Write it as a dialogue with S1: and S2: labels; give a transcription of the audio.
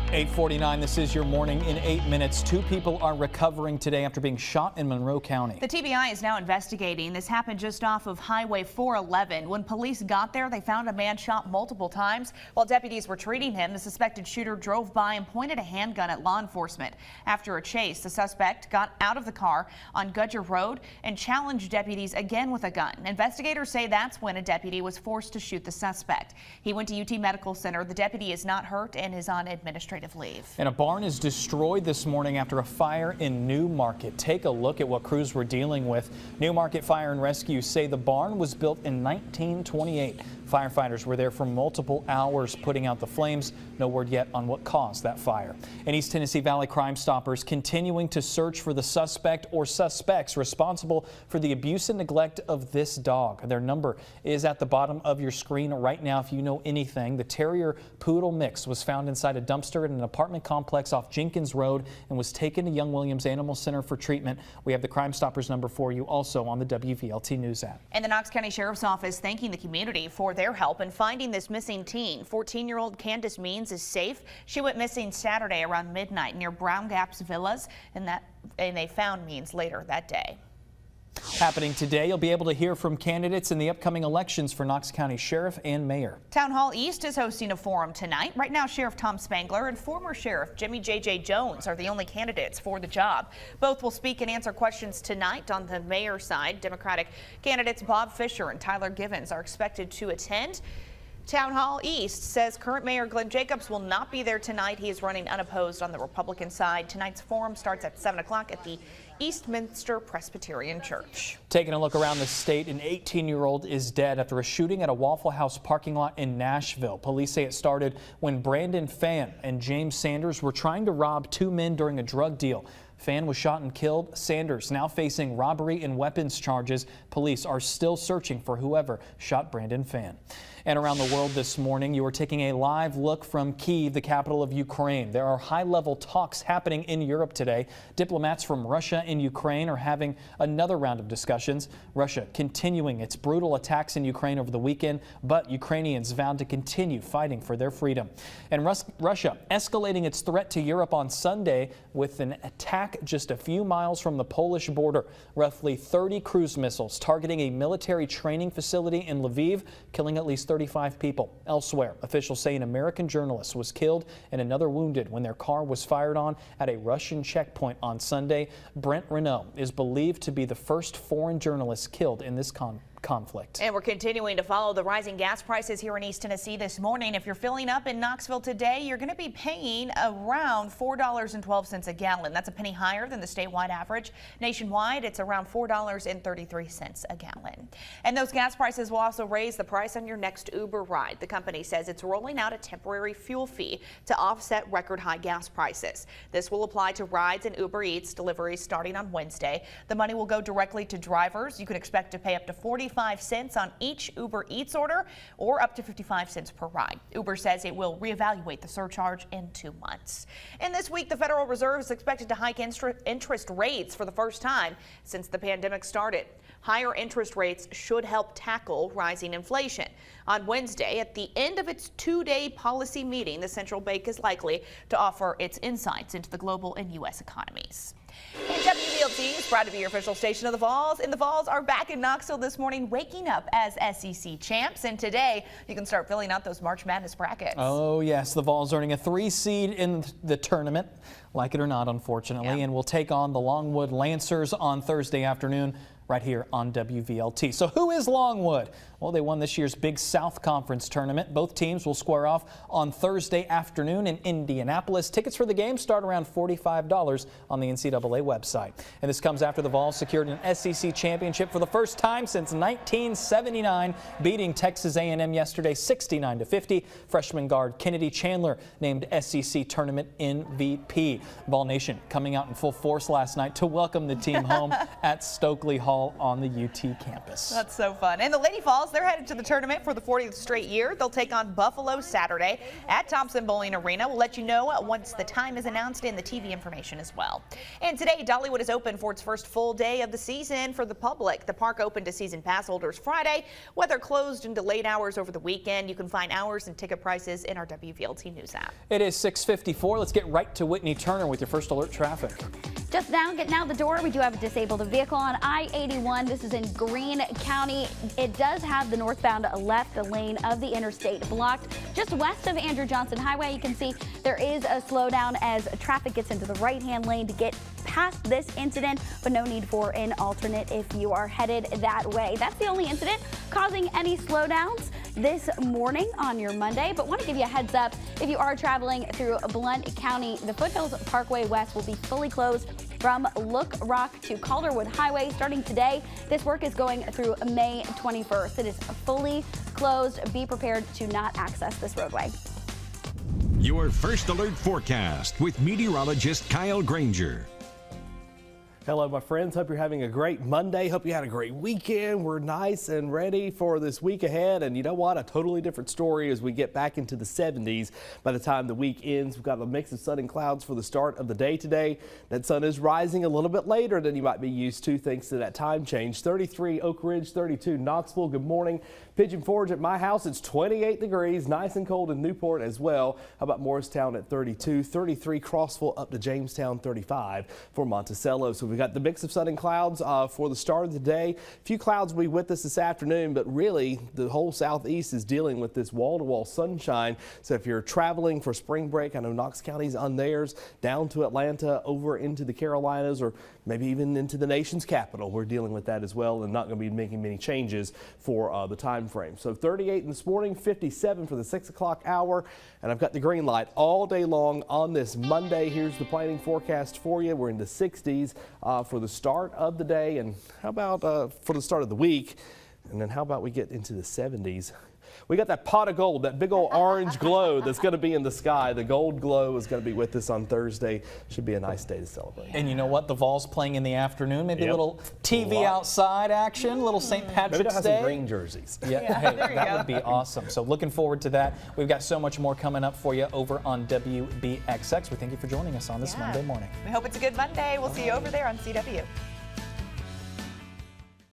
S1: 8:49, this is your morning in 8 minutes. 2 people are recovering today after being shot in Monroe County.
S2: The TBI is now investigating. This happened just off of Highway 411. When police got there, they found a man shot multiple times. While deputies were treating him, the suspected shooter drove by and pointed a handgun at law enforcement. After a chase, the suspect got out of the car on Gudger Road and challenged deputies again with a gun. Investigators say that's when a deputy was forced to shoot the suspect. He went to UT Medical Center. The deputy is not hurt and is on administrative leave.
S1: And a barn is destroyed this morning after a fire in New Market. Take a look at what crews were dealing with. New Market Fire and Rescue say the barn was built in 1928. Firefighters were there for multiple hours putting out the flames. No word yet on what caused that fire. And East Tennessee Valley Crime Stoppers continuing to search for the suspect or suspects responsible for the abuse and neglect of this dog. Their number is at the bottom of your screen right now if you know anything. The Terrier Poodle mix was found inside a dumpster in an apartment complex off Jenkins Road and was taken to Young Williams Animal Center for treatment. We have the Crime Stoppers number for you also on the WVLT News app.
S2: And the Knox County Sheriff's Office thanking the community for their help in finding this missing teen. 14-year-old Candace Means is safe. She went missing Saturday around midnight near Brown Gap's Villas, and they found Means later that day.
S1: Happening today, you'll be able to hear from candidates in the upcoming elections for Knox County Sheriff and Mayor.
S2: Town Hall East is hosting a forum tonight. Right now, Sheriff Tom Spangler and former Sheriff Jimmy J.J. Jones are the only candidates for the job. Both will speak and answer questions tonight. On the mayor side, Democratic candidates Bob Fisher and Tyler Givens are expected to attend. Town Hall East says current Mayor Glenn Jacobs will not be there tonight. He is running unopposed on the Republican side. Tonight's forum starts at 7 o'clock at the Eastminster Presbyterian Church.
S1: Taking a look around the state, an 18-year-old is dead after a shooting at a Waffle House parking lot in Nashville. Police say it started when Brandon Phan and James Sanders were trying to rob 2 men during a drug deal. Phan was shot and killed. Sanders now facing robbery and weapons charges. Police are still searching for whoever shot Brandon Phan. And around the world this morning, you are taking a live look from Kyiv, the capital of Ukraine. There are high-level talks happening in Europe today. Diplomats from Russia and Ukraine are having another round of discussions. Russia continuing its brutal attacks in Ukraine over the weekend, but Ukrainians vowed to continue fighting for their freedom. And Russia escalating its threat to Europe on Sunday with an attack just a few miles from the Polish border. Roughly 30 cruise missiles targeting a military training facility in Lviv, killing at least 35 people. Elsewhere, officials say an American journalist was killed and another wounded when their car was fired on at a Russian checkpoint on Sunday. Brent Renault is believed to be the first foreign journalist killed in this conflict.
S2: And we're continuing to follow the rising gas prices here in East Tennessee this morning. If you're filling up in Knoxville today, you're going to be paying around $4.12 a gallon. That's a penny higher than the statewide average. Nationwide, it's around $4.33 a gallon. And those gas prices will also raise the price on your next Uber ride. The company says it's rolling out a temporary fuel fee to offset record high gas prices. This will apply to rides and Uber Eats deliveries starting on Wednesday. The money will go directly to drivers. You can expect to pay up to 45 cents on each Uber Eats order or up to 55 cents per ride. Uber says it will reevaluate the surcharge in 2 months. And this week, the Federal Reserve is expected to hike interest rates for the first time since the pandemic started. Higher interest rates should help tackle rising inflation. On Wednesday, at the end of its 2-day policy meeting, the central bank is likely to offer its insights into the global and U.S. economies. And WVLT is proud to be your official station of the Vols, and the Vols are back in Knoxville this morning, waking up as SEC champs. And today, you can start filling out those March Madness brackets.
S1: Oh yes, the Vols earning a 3 seed in the tournament, like it or not, unfortunately, and will take on the Longwood Lancers on Thursday afternoon right here on WVLT. So who is Longwood? Well, they won this year's Big South Conference tournament. Both teams will square off on Thursday afternoon in Indianapolis. Tickets for the game start around $45 on the NCAA website. And this comes after the Vols secured an SEC championship for the first time since 1979, beating Texas A&M yesterday 69-50. Freshman guard Kennedy Chandler named SEC tournament MVP. Vol Nation coming out in full force last night to welcome the team home at Stokely Hall. all on the UT campus.
S2: That's so fun. And the Lady Vols, they're headed to the tournament for the 40th straight year. They'll take on Buffalo Saturday at Thompson Bowling Arena. We'll let you know once the time is announced and the TV information as well. And today, Dollywood is open for its first full day of the season for the public. The park opened to season pass holders Friday. Weather closed into late hours over the weekend. You can find hours and ticket prices in our WVLT News app.
S1: It is 6:54. Let's get right to Whitney Turner with your first alert traffic.
S3: Just now, getting out the door, we do have a disabled vehicle on I-81. This is in Greene County. It does have the northbound left lane of the interstate blocked. Just west of Andrew Johnson Highway, you can see there is a slowdown as traffic gets into the right-hand lane to get past this incident, but no need for an alternate if you are headed that way. That's the only incident causing any slowdowns this morning on your Monday, but want to give you a heads up if you are traveling through Blount County. The Foothills Parkway West will be fully closed from Look Rock to Calderwood Highway starting today. This work is going through May 21st. It is fully closed. Be prepared to not access this roadway.
S4: Your first alert forecast with meteorologist Kyle Granger.
S5: Hello, my friends. Hope you're having a great Monday. Hope you had a great weekend. We're nice and ready for this week ahead. And you know what? A totally different story as we get back into the 70s by the time the week ends. We've got a mix of sun and clouds for the start of the day today. That sun is rising a little bit later than you might be used to thanks to that time change. 33 Oak Ridge, 32 Knoxville. Good morning. Pigeon Forge at my house, it's 28 degrees, nice and cold in Newport as well. How about Morristown at 32, 33 Crossville up to Jamestown, 35 for Monticello. So we've got the mix of sun and clouds for the start of the day. A few clouds will be with us this afternoon, but really the whole southeast is dealing with this wall-to-wall sunshine. So if you're traveling for spring break, I know Knox County's on theirs, down to Atlanta, over into the Carolinas, or maybe even into the nation's capital. We're dealing with that as well and not going to be making many changes for the time frame. So 38 this morning, 57 for the 6 o'clock hour, and I've got the green light all day long on this Monday. Here's the planning forecast for you. We're in the 60s for the start of the day, and how about for the start of the week, and then how about we get into the 70s? We got that pot of gold, that big old orange glow that's going to be in the sky. The gold glow is going to be with us on Thursday. Should be a nice day to celebrate.
S1: And you know what? The Vols playing in the afternoon. Maybe a little TV outside action, a little St. Patrick's
S5: Maybe they'll have
S1: Day.
S5: some green jerseys.
S1: Yeah, hey, that would be awesome. So looking forward to that. We've got so much more coming up for you over on WBXX. We thank you for joining us on this Monday morning.
S2: We hope it's a good Monday. We'll see you over there on CW.